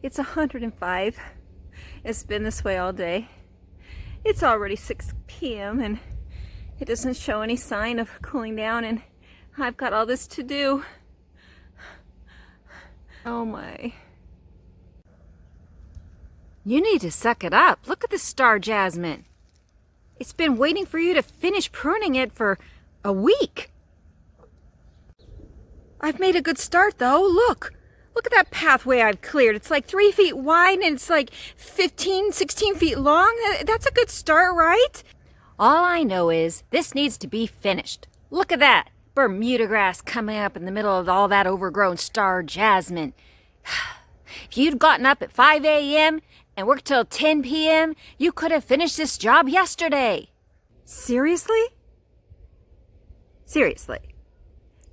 It's 105. It's been this way all day. It's already 6 p.m. and it doesn't show any sign of cooling down, and I've got all this to do. Oh my. You need to suck it up. Look at this star jasmine. It's been waiting for you to finish pruning it for a week. I've made a good start though. Look at that pathway I've cleared. It's like 3 feet wide and it's like 15, 16 feet long. That's a good start, right? All I know is this needs to be finished. Look at that Bermuda grass coming up in the middle of all that overgrown star jasmine. If you'd gotten up at 5 a.m. and worked till 10 p.m., you could have finished this job yesterday. Seriously? Seriously.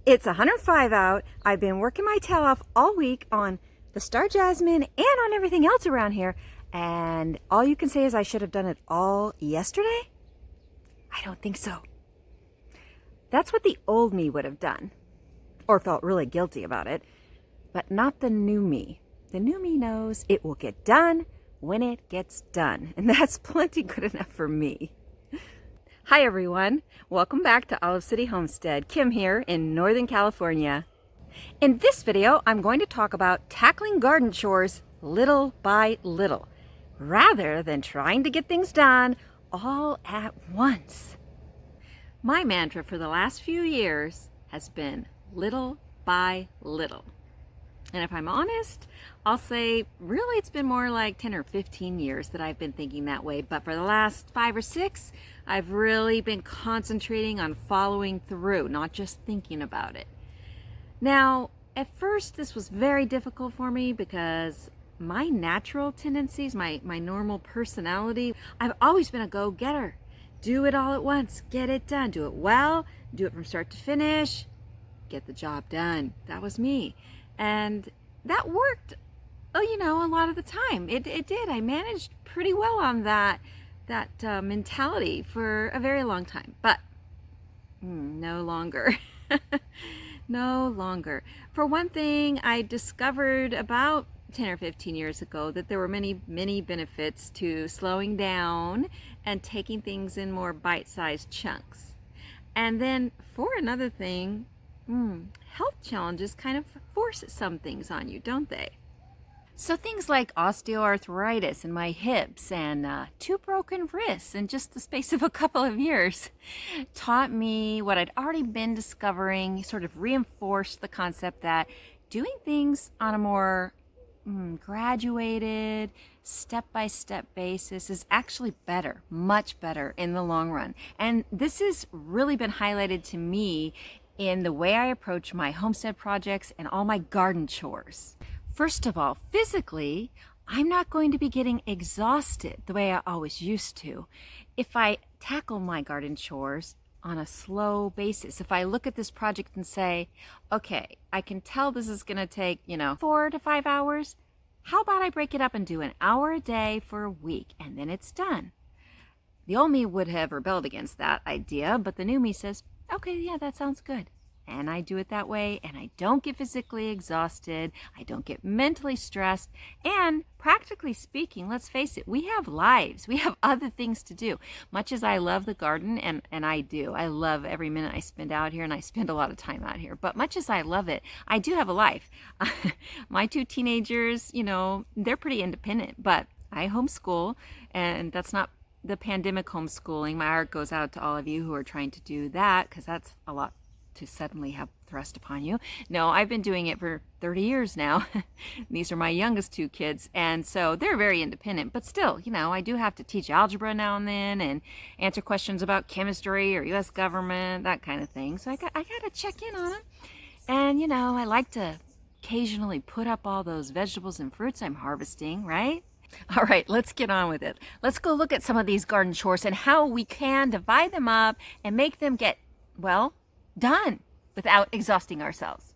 It's 105 out. I've been working my tail off all week on the star jasmine and on everything else around here. And all you can say is I should have done it all yesterday? I don't think so. That's what the old me would have done. Or felt really guilty about it. But not the new me. The new me knows it will get done when it gets done. And that's plenty good enough for me. Hi everyone, welcome back to Olive City Homestead. Kim here in Northern California. In this video, I'm going to talk about tackling garden chores little by little, rather than trying to get things done all at once. My mantra for the last few years has been little by little. And if I'm honest, I'll say really it's been more like 10 or 15 years that I've been thinking that way. But for the last 5 or 6, I've really been concentrating on following through, not just thinking about it. Now, at first this was very difficult for me because my natural tendencies, my normal personality, I've always been a go-getter. Do it all at once, get it done, do it well, do it from start to finish, get the job done. That was me. And that worked, a lot of the time. It did. I managed pretty well on that mentality for a very long time. But no longer. No longer. For one thing, I discovered about 10 or 15 years ago that there were many, many benefits to slowing down and taking things in more bite-sized chunks. And then for another thing, health challenges kind of force some things on you, don't they? So things like osteoarthritis in my hips and 2 broken wrists in just the space of a couple of years taught me what I'd already been discovering, sort of reinforced the concept that doing things on a more graduated, step-by-step basis is actually better, much better in the long run. And this has really been highlighted to me in the way I approach my homestead projects and all my garden chores. First of all, physically, I'm not going to be getting exhausted the way I always used to if I tackle my garden chores on a slow basis. If I look at this project and say, okay, I can tell this is going to take, 4 to 5 hours. How about I break it up and do an hour a day for a week and then it's done? The old me would have rebelled against that idea, but the new me says, okay, yeah, that sounds good. And I do it that way, and I don't get physically exhausted, I don't get mentally stressed, and practically speaking, let's face it, we have lives, we have other things to do. Much as I love the garden, and I do, I love every minute I spend out here, and I spend a lot of time out here, but much as I love it, I do have a life. My 2 teenagers, they're pretty independent, but I homeschool, and that's not the pandemic homeschooling. My heart goes out to all of you who are trying to do that, because that's a lot to suddenly have thrust upon you. No, I've been doing it for 30 years now. These are my youngest 2 kids, and so they're very independent, but still, I do have to teach algebra now and then and answer questions about chemistry or U.S. government, that kind of thing. So I got to check in on them. And, I like to occasionally put up all those vegetables and fruits I'm harvesting, right? All right, let's get on with it. Let's go look at some of these garden chores and how we can divide them up and make them get, done without exhausting ourselves.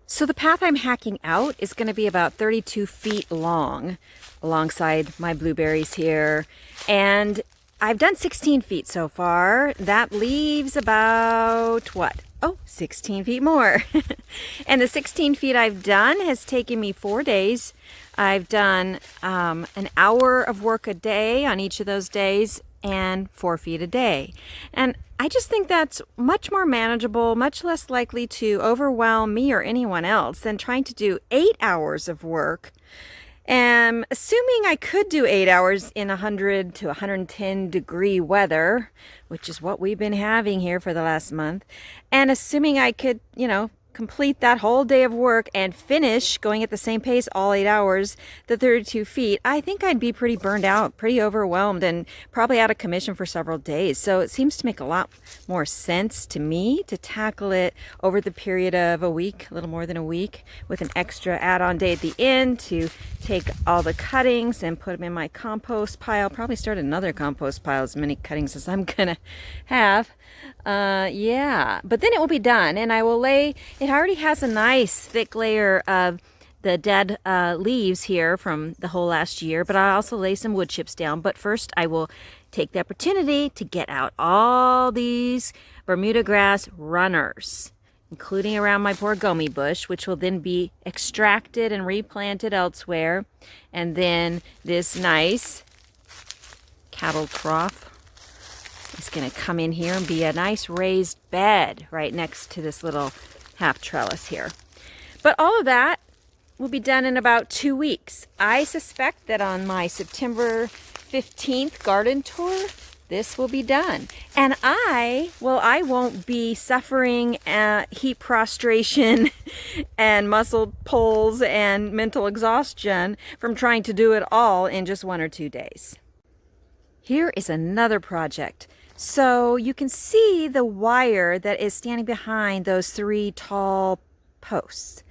So the path I'm hacking out is going to be about 32 feet long alongside my blueberries here. And I've done 16 feet so far. That leaves about, 16 feet more. And the 16 feet I've done has taken me 4 days. I've done an hour of work a day on each of those days and 4 feet a day. And I just think that's much more manageable, much less likely to overwhelm me or anyone else than trying to do 8 hours of work. And assuming I could do 8 hours in 100 to 110 degree weather, which is what we've been having here for the last month, and assuming I could, complete that whole day of work and finish going at the same pace all 8 hours, the 32 feet, I think I'd be pretty burned out, pretty overwhelmed, and probably out of commission for several days. So it seems to make a lot more sense to me to tackle it over the period of a week, a little more than a week, with an extra add-on day at the end to take all the cuttings and put them in my compost pile. Probably start another compost pile, as many cuttings as I'm gonna have. Yeah, but then it will be done, and I will lay, it already has a nice thick layer of the dead leaves here from the whole last year, but I'll also lay some wood chips down. But first I will take the opportunity to get out all these Bermuda grass runners, including around my poor gomi bush, which will then be extracted and replanted elsewhere. And then this nice cattle trough is going to come in here and be a nice raised bed right next to this little half trellis here. But all of that will be done in about 2 weeks. I suspect that on my September 15th garden tour, this will be done. And I won't be suffering heat prostration and muscle pulls and mental exhaustion from trying to do it all in just 1 or 2 days. Here is another project. So you can see the wire that is standing behind those 3 tall posts.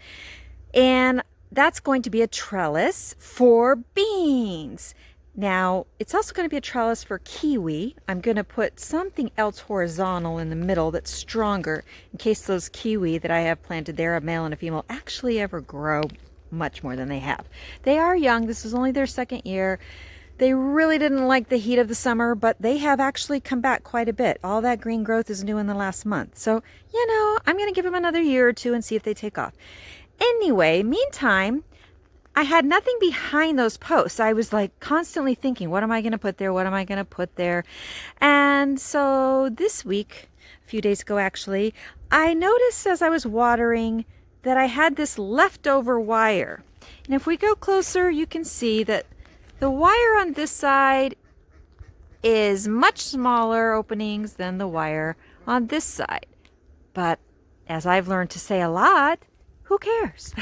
And that's going to be a trellis for beans. Now, it's also going to be a trellis for kiwi. I'm going to put something else horizontal in the middle that's stronger in case those kiwi that I have planted there, a male and a female, actually ever grow much more than they have. They are young. This is only their 2nd year. They really didn't like the heat of the summer, but they have actually come back quite a bit. All that green growth is new in the last month. So, I'm going to give them another year or 2 and see if they take off. Anyway, meantime, I had nothing behind those posts. I was like constantly thinking, what am I going to put there? What am I going to put there? And so this week, a few days ago actually, I noticed as I was watering that I had this leftover wire. And if we go closer, you can see that the wire on this side is much smaller openings than the wire on this side. But as I've learned to say a lot, who cares?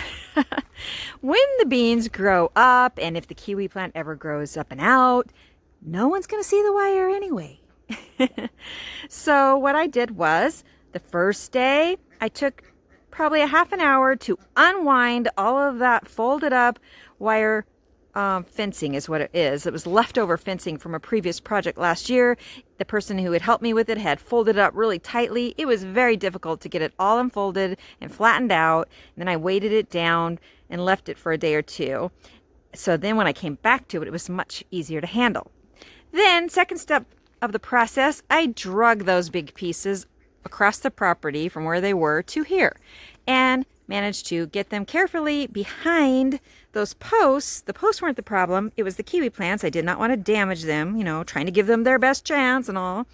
When the beans grow up, and if the kiwi plant ever grows up and out, no one's going to see the wire anyway. So what I did was, the first day, I took probably a half an hour to unwind all of that folded up wire fencing is what it is. It was leftover fencing from a previous project last year. The person who had helped me with it had folded it up really tightly. It was very difficult to get it all unfolded and flattened out. And then I weighted it down and left it for a day or 2. So then when I came back to it, it was much easier to handle. Then, second step of the process, I drug those big pieces across the property from where they were to here and managed to get them carefully behind those posts. The posts weren't the problem. It was the kiwi plants. I did not want to damage them, trying to give them their best chance and all.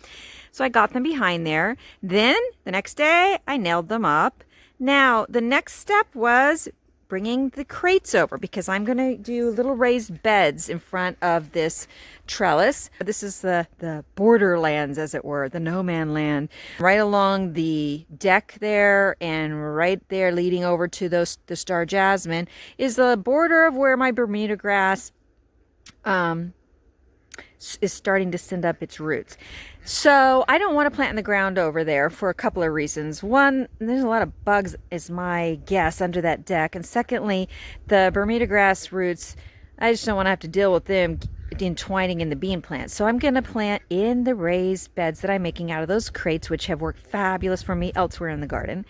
So I got them behind there. Then the next day I nailed them up. Now the next step was bringing the crates over because I'm going to do little raised beds in front of this trellis. This is the borderlands, as it were, the no man land. Right along the deck there and right there leading over to the star jasmine is the border of where my Bermuda grass is starting to send up its roots. So I don't want to plant in the ground over there for a couple of reasons. One, there's a lot of bugs is my guess under that deck. And secondly, the Bermuda grass roots, I just don't want to have to deal with them entwining in the bean plants. So I'm going to plant in the raised beds that I'm making out of those crates, which have worked fabulous for me elsewhere in the garden.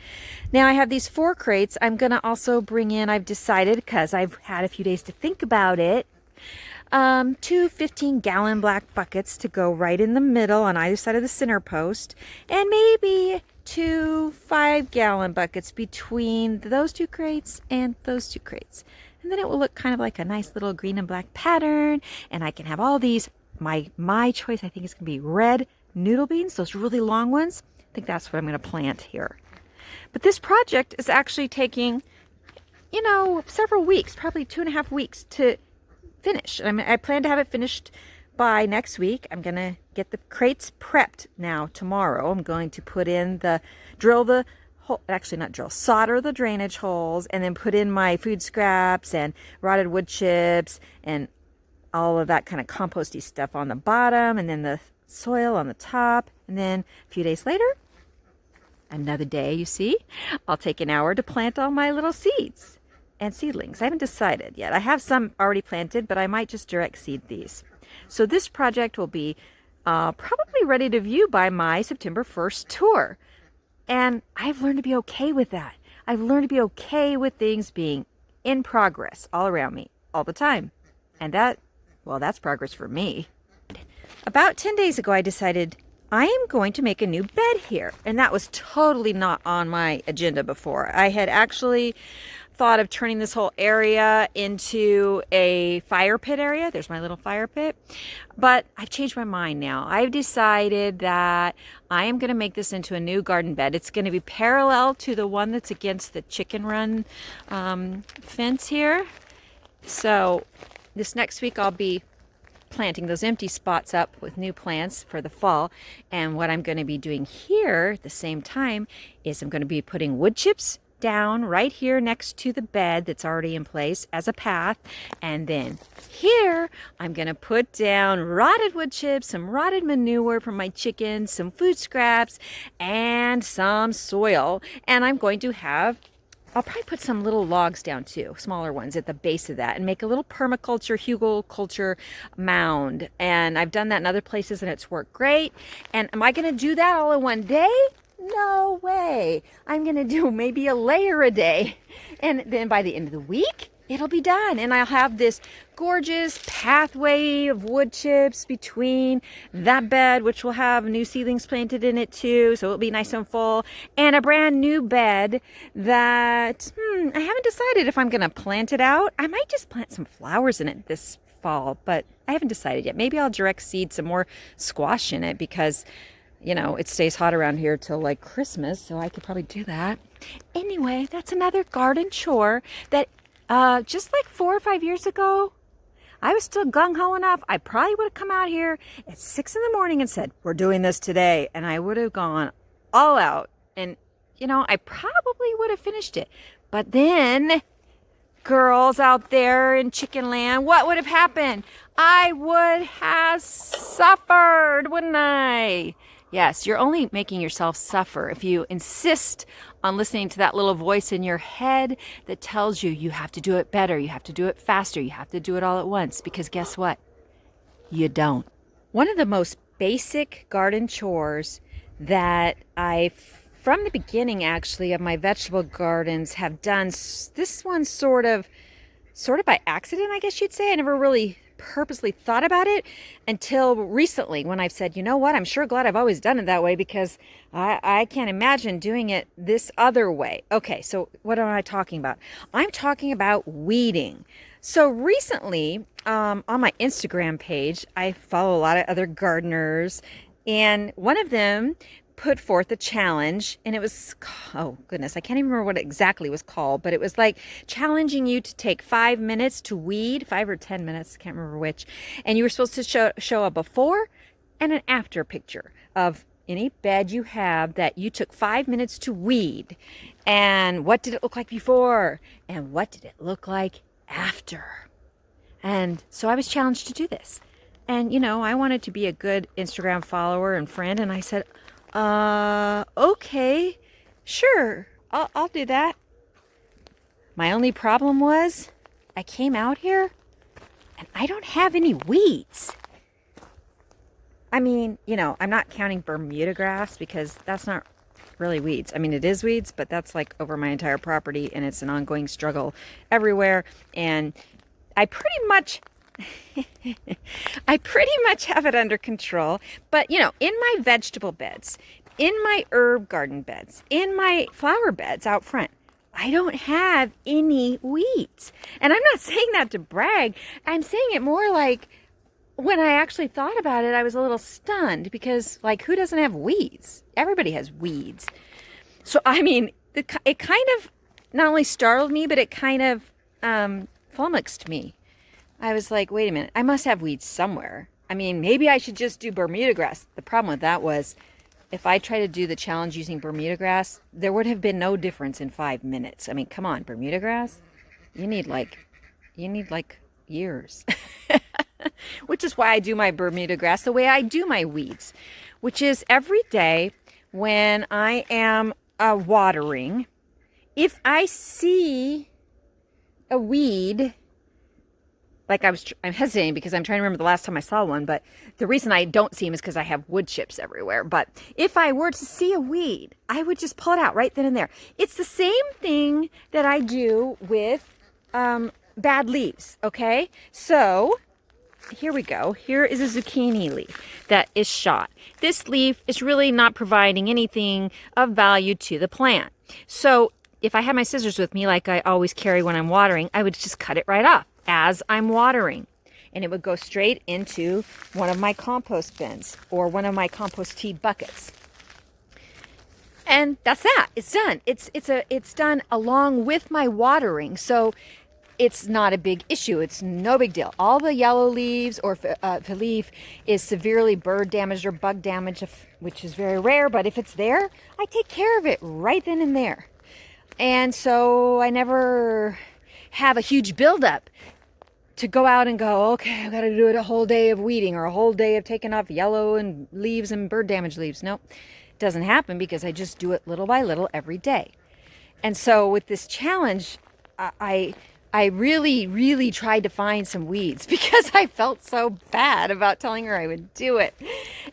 Now I have these 4 crates. I'm going to also bring in, I've decided, because I've had a few days to think about it, 2 15-gallon black buckets to go right in the middle on either side of the center post, and maybe 2 5-gallon buckets between those 2 crates and those 2 crates. And and then it will look kind of like a nice little green and black pattern, and I can have all these. My choice, I think, is going to be red noodle beans, those really long ones. I think that's what I'm going to plant here. But this project is actually taking, you know, several weeks, probably 2.5 weeks to finish. I plan to have it finished by next week. I'm going to get the crates prepped now tomorrow. I'm going to put in solder the drainage holes, and then put in my food scraps and rotted wood chips and all of that kind of composty stuff on the bottom, and then the soil on the top. And then a few days later, another day, you see, I'll take an hour to plant all my little seeds and seedlings. I haven't decided yet. I have some already planted, but I might just direct seed these. So this project will be probably ready to view by my September 1st tour. And I've learned to be okay with that. I've learned to be okay with things being in progress all around me all the time. And that's progress for me. About 10 days ago, I decided I am going to make a new bed here. And that was totally not on my agenda before. I had actually thought of turning this whole area into a fire pit area. There's my little fire pit. But I've changed my mind now. I've decided that I am going to make this into a new garden bed. It's going to be parallel to the one that's against the chicken run fence here. So this next week I'll be planting those empty spots up with new plants for the fall. And what I'm going to be doing here at the same time is I'm going to be putting wood chips down right here next to the bed that's already in place as a path. And then here I'm going to put down rotted wood chips, some rotted manure from my chickens, some food scraps, and some soil. And I'm going to I'll probably put some little logs down too, smaller ones at the base of that, and make a little permaculture, hugelkultur mound. And I've done that in other places and it's worked great. And am I going to do that all in one day? No way. I'm going to do maybe a layer a day. And then by the end of the week, it'll be done. And I'll have this gorgeous pathway of wood chips between that bed, which will have new seedlings planted in it too. So it'll be nice and full. And a brand new bed that, I haven't decided if I'm going to plant it out. I might just plant some flowers in it this fall, but I haven't decided yet. Maybe I'll direct seed some more squash in it because, you know, it stays hot around here till like Christmas, so I could probably do that. Anyway, that's another garden chore that just like 4 or 5 years ago, I was still gung-ho enough. I probably would have come out here at 6 in the morning and said, we're doing this today. And I would have gone all out. And, you know, I probably would have finished it. But then, girls out there in chicken land, what would have happened? I would have suffered, wouldn't I? Yes, you're only making yourself suffer if you insist on listening to that little voice in your head that tells you you have to do it better, you have to do it faster, you have to do it all at once, because guess what? You don't. One of the most basic garden chores that from the beginning actually of my vegetable gardens have done, this one sort of by accident, I guess you'd say. I never really purposely thought about it until recently when I've said, you know what, I'm sure glad I've always done it that way because I can't imagine doing it this other way. Okay, so what am I talking about? I'm talking about weeding. So recently on my Instagram page, I follow a lot of other gardeners, and one of them put forth a challenge, and it was, oh goodness, I can't even remember what it exactly was called, but it was like challenging you to take 5 minutes to weed, 5 or 10 minutes, can't remember which, and you were supposed to show a before and an after picture of any bed you have that you took 5 minutes to weed, and what did it look like before, and what did it look like after. And so I was challenged to do this, and you know, I wanted to be a good Instagram follower and friend, and I said, okay, sure, I'll do that. My only problem was I came out here and I don't have any weeds. I mean, you know, I'm not counting Bermuda grass because that's not really weeds. I mean, it is weeds, but that's like over my entire property and it's an ongoing struggle everywhere. And I pretty much have it under control. But, you know, in my vegetable beds, in my herb garden beds, in my flower beds out front, I don't have any weeds. And I'm not saying that to brag. I'm saying it more like when I actually thought about it, I was a little stunned because, like, who doesn't have weeds? Everybody has weeds. So, I mean, it kind of not only startled me, but it kind of flummoxed me. I was like, wait a minute, I must have weeds somewhere. I mean, maybe I should just do Bermuda grass. The problem with that was if I tried to do the challenge using Bermuda grass, there would have been no difference in 5 minutes. I mean, come on, Bermuda grass? You need like years. Which is why I do my Bermuda grass the way I do my weeds, which is every day when I am watering, if I see a weed, like I'm hesitating because I'm trying to remember the last time I saw one, but the reason I don't see them is because I have wood chips everywhere. But if I were to see a weed, I would just pull it out right then and there. It's the same thing that I do with bad leaves, okay? So here we go. Here is a zucchini leaf that is shot. This leaf is really not providing anything of value to the plant. So if I had my scissors with me, like I always carry when I'm watering, I would just cut it right off as I'm watering. And it would go straight into one of my compost bins or one of my compost tea buckets. And that's that. It's done. It's done along with my watering. So it's not a big issue. It's no big deal. All the yellow leaves, or if a leaf is severely bird damaged or bug damaged, which is very rare, but if it's there, I take care of it right then and there. And so I never have a huge buildup to go out and go, okay, I've got to do it a whole day of weeding or a whole day of taking off yellow and leaves and bird damaged leaves. Nope, it doesn't happen because I just do it little by little every day. And so with this challenge, I really tried to find some weeds because I felt so bad about telling her I would do it.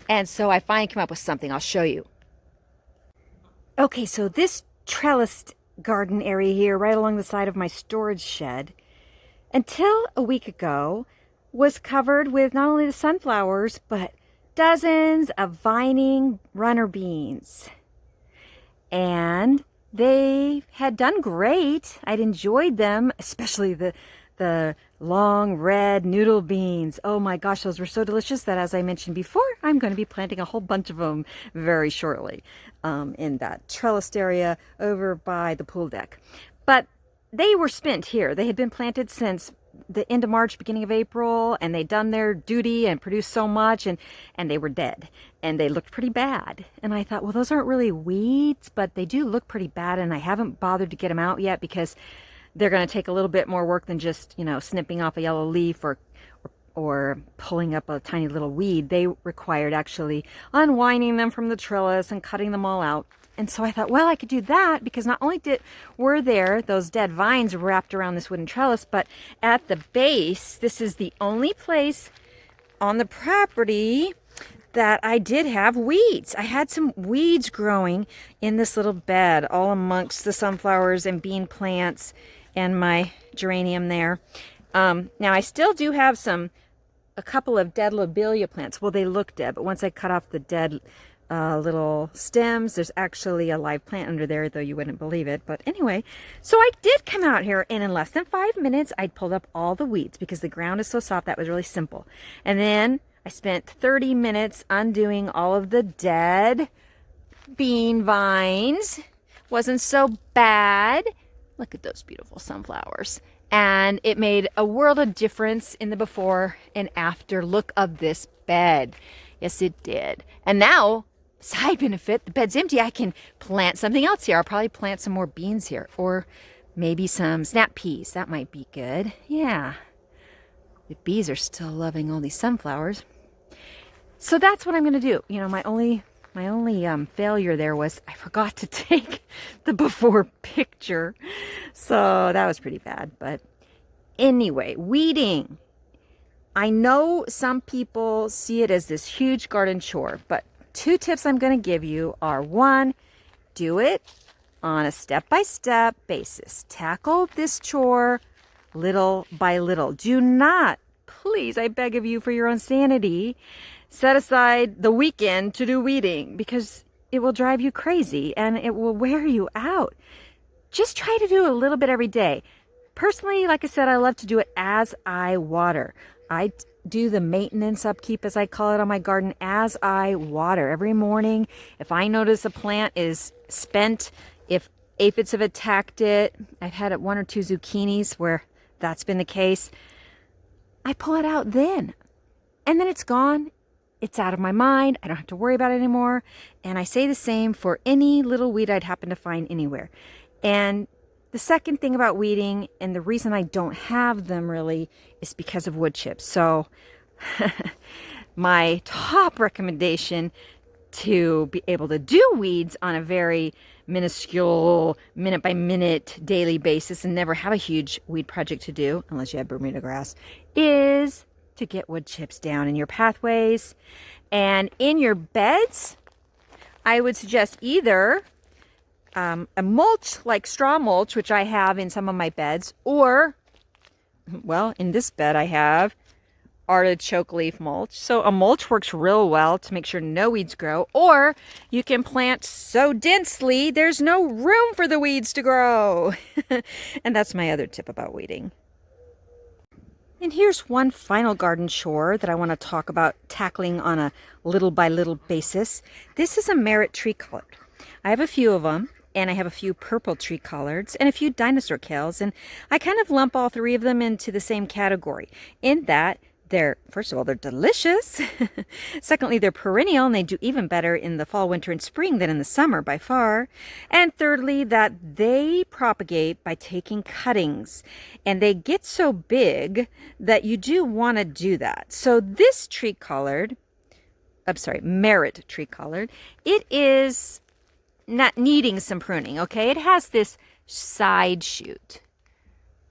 And so I finally came up with something. I'll show you. Okay, so this trellised garden area here right along the side of my storage shed, until a week ago, was covered with not only the sunflowers, but dozens of vining runner beans. And they had done great. I'd enjoyed them, especially the long red noodle beans. Oh my gosh, those were so delicious that, as I mentioned before, I'm going to be planting a whole bunch of them very shortly in that trellised area over by the pool deck. But they were spent here. They had been planted since the end of March, beginning of April, and they'd done their duty and produced so much, and they were dead, and they looked pretty bad. And I thought, well, those aren't really weeds, but they do look pretty bad, and I haven't bothered to get them out yet because they're going to take a little bit more work than just, snipping off a yellow leaf or pulling up a tiny little weed. They required actually unwinding them from the trellis and cutting them all out. And so I thought, well, I could do that because not only were there those dead vines wrapped around this wooden trellis, but at the base, this is the only place on the property that I did have weeds. I had some weeds growing in this little bed, all amongst the sunflowers and bean plants and my geranium there. Now I still do have a couple of dead lobelia plants. Well, they look dead, but once I cut off the dead little stems, there's actually a live plant under there, though you wouldn't believe it. But anyway, so I did come out here, and in less than 5 minutes I'd pulled up all the weeds because the ground is so soft. That was really simple. And then I spent 30 minutes undoing all of the dead bean vines. Wasn't so bad. Look at those beautiful sunflowers. And it made a world of difference in the before and after look of this bed. Yes, it did. And now, side benefit, the bed's empty. I can plant something else here. I'll probably plant some more beans here, or maybe some snap peas. That might be good. Yeah. The bees are still loving all these sunflowers. So that's what I'm going to do. My only failure there was I forgot to take the before picture. So that was pretty bad. But anyway, weeding. I know some people see it as this huge garden chore, but 2 tips I'm going to give you are: 1, do it on a step-by-step basis. Tackle this chore little by little. Do not, please, I beg of you for your own sanity, set aside the weekend to do weeding because it will drive you crazy and it will wear you out. just try to do a little bit every day. Personally, like I said, I love to do it as I water. I do the maintenance upkeep, as I call it, on my garden as I water every morning. If I notice a plant is spent, if aphids have attacked it, I've had one or two zucchinis where that's been the case, I pull it out then. And then it's gone. It's out of my mind. I don't have to worry about it anymore. And I say the same for any little weed I'd happen to find anywhere. And the second thing about weeding, and the reason I don't have them really, is because of wood chips. So my top recommendation to be able to do weeds on a very minuscule, minute by minute, daily basis and never have a huge weed project to do, unless you have Bermuda grass, is to get wood chips down in your pathways. And in your beds, I would suggest either a mulch, like straw mulch, which I have in some of my beds, or, well, in this bed I have artichoke leaf mulch. So a mulch works real well to make sure no weeds grow, or you can plant so densely there's no room for the weeds to grow. And that's my other tip about weeding. And here's one final garden chore that I want to talk about tackling on a little by little basis. This is a merit tree collard. I have a few of them, and I have a few purple tree collards and a few dinosaur kales, and I kind of lump all three of them into the same category in that they're, first of all, they're delicious. Secondly, they're perennial, and they do even better in the fall, winter, and spring than in the summer by far. And thirdly, that they propagate by taking cuttings, and they get so big that you do want to do that. So this tree collard, merit tree collard, it is not needing some pruning, okay? It has this side shoot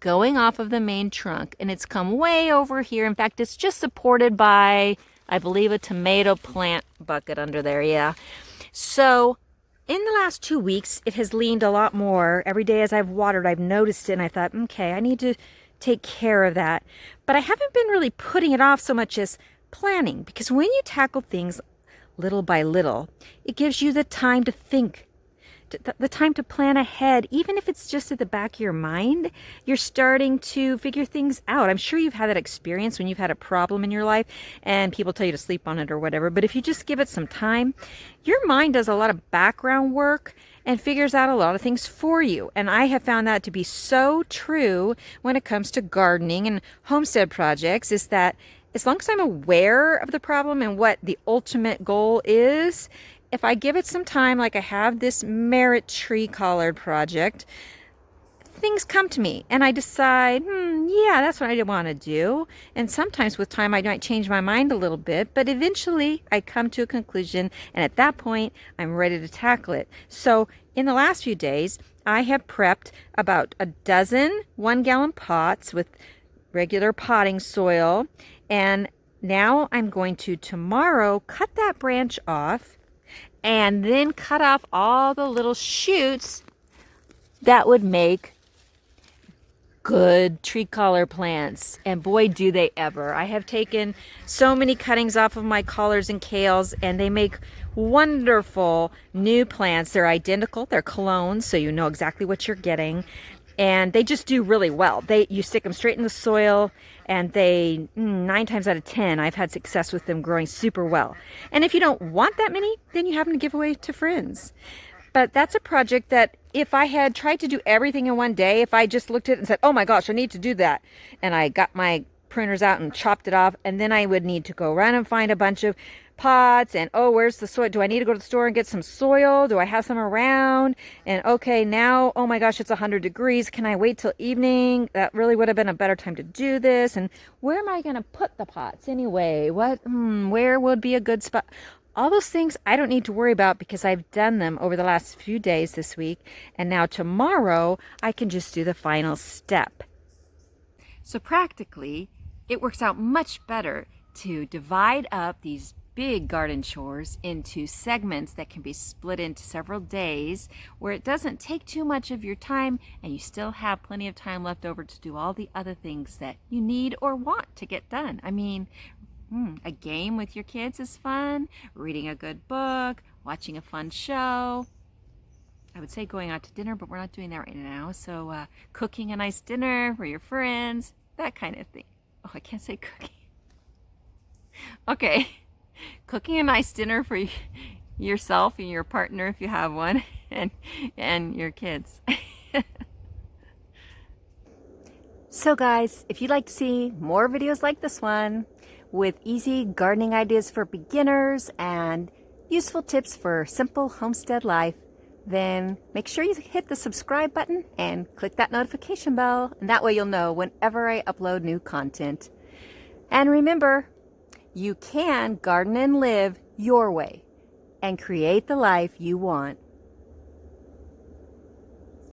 going off of the main trunk, and it's come way over here. In fact, it's just supported by, I believe, a tomato plant bucket under there, yeah. So in the last 2 weeks, it has leaned a lot more. Every day as I've watered, I've noticed it, and I thought, okay, I need to take care of that. But I haven't been really putting it off so much as planning, because when you tackle things little by little, it gives you the time to think, the time to plan ahead. Even if it's just at the back of your mind, you're starting to figure things out. I'm sure you've had that experience when you've had a problem in your life and people tell you to sleep on it or whatever. But if you just give it some time, your mind does a lot of background work and figures out a lot of things for you. And I have found that to be so true when it comes to gardening and homestead projects, is that as long as I'm aware of the problem and what the ultimate goal is, if I give it some time, like I have this merit tree collard project, things come to me and I decide, yeah, that's what I want to do. And sometimes with time, I might change my mind a little bit, but eventually I come to a conclusion. And at that point, I'm ready to tackle it. So in the last few days, I have prepped about a dozen 1-gallon pots with regular potting soil. And now I'm going to tomorrow cut that branch off and then cut off all the little shoots that would make good tree collar plants. And boy, do they ever. I have taken so many cuttings off of my collards and kales, and they make wonderful new plants. They're identical, they're clones, so you know exactly what you're getting. And they just do really well. You stick them straight in the soil, and they, 9 times out of 10, I've had success with them growing super well. And if you don't want that many, then you have them to give away to friends. But that's a project that if I had tried to do everything in one day, if I just looked at it and said, oh my gosh, I need to do that, and I got my pruners out and chopped it off, and then I would need to go around and find a bunch of pots, and oh, where's the soil? Do I need to go to the store and get some soil? Do I have some around? And okay, now, oh my gosh, it's 100 degrees. Can I wait till evening? That really would have been a better time to do this. And where am I going to put the pots anyway? Where would be a good spot? All those things I don't need to worry about because I've done them over the last few days this week. And now tomorrow I can just do the final step. So practically, it works out much better to divide up these big garden chores into segments that can be split into several days, where it doesn't take too much of your time and you still have plenty of time left over to do all the other things that you need or want to get done. I mean, a game with your kids is fun, reading a good book, watching a fun show. I would say going out to dinner, but we're not doing that right now. So cooking a nice dinner for your friends, that kind of thing. Oh, I can't say cooking. Okay, cooking a nice dinner for yourself and your partner if you have one, and your kids. So guys, if you'd like to see more videos like this one with easy gardening ideas for beginners and useful tips for simple homestead life, then make sure you hit the subscribe button and click that notification bell, and that way you'll know whenever I upload new content. And remember, you can garden and live your way and create the life you want.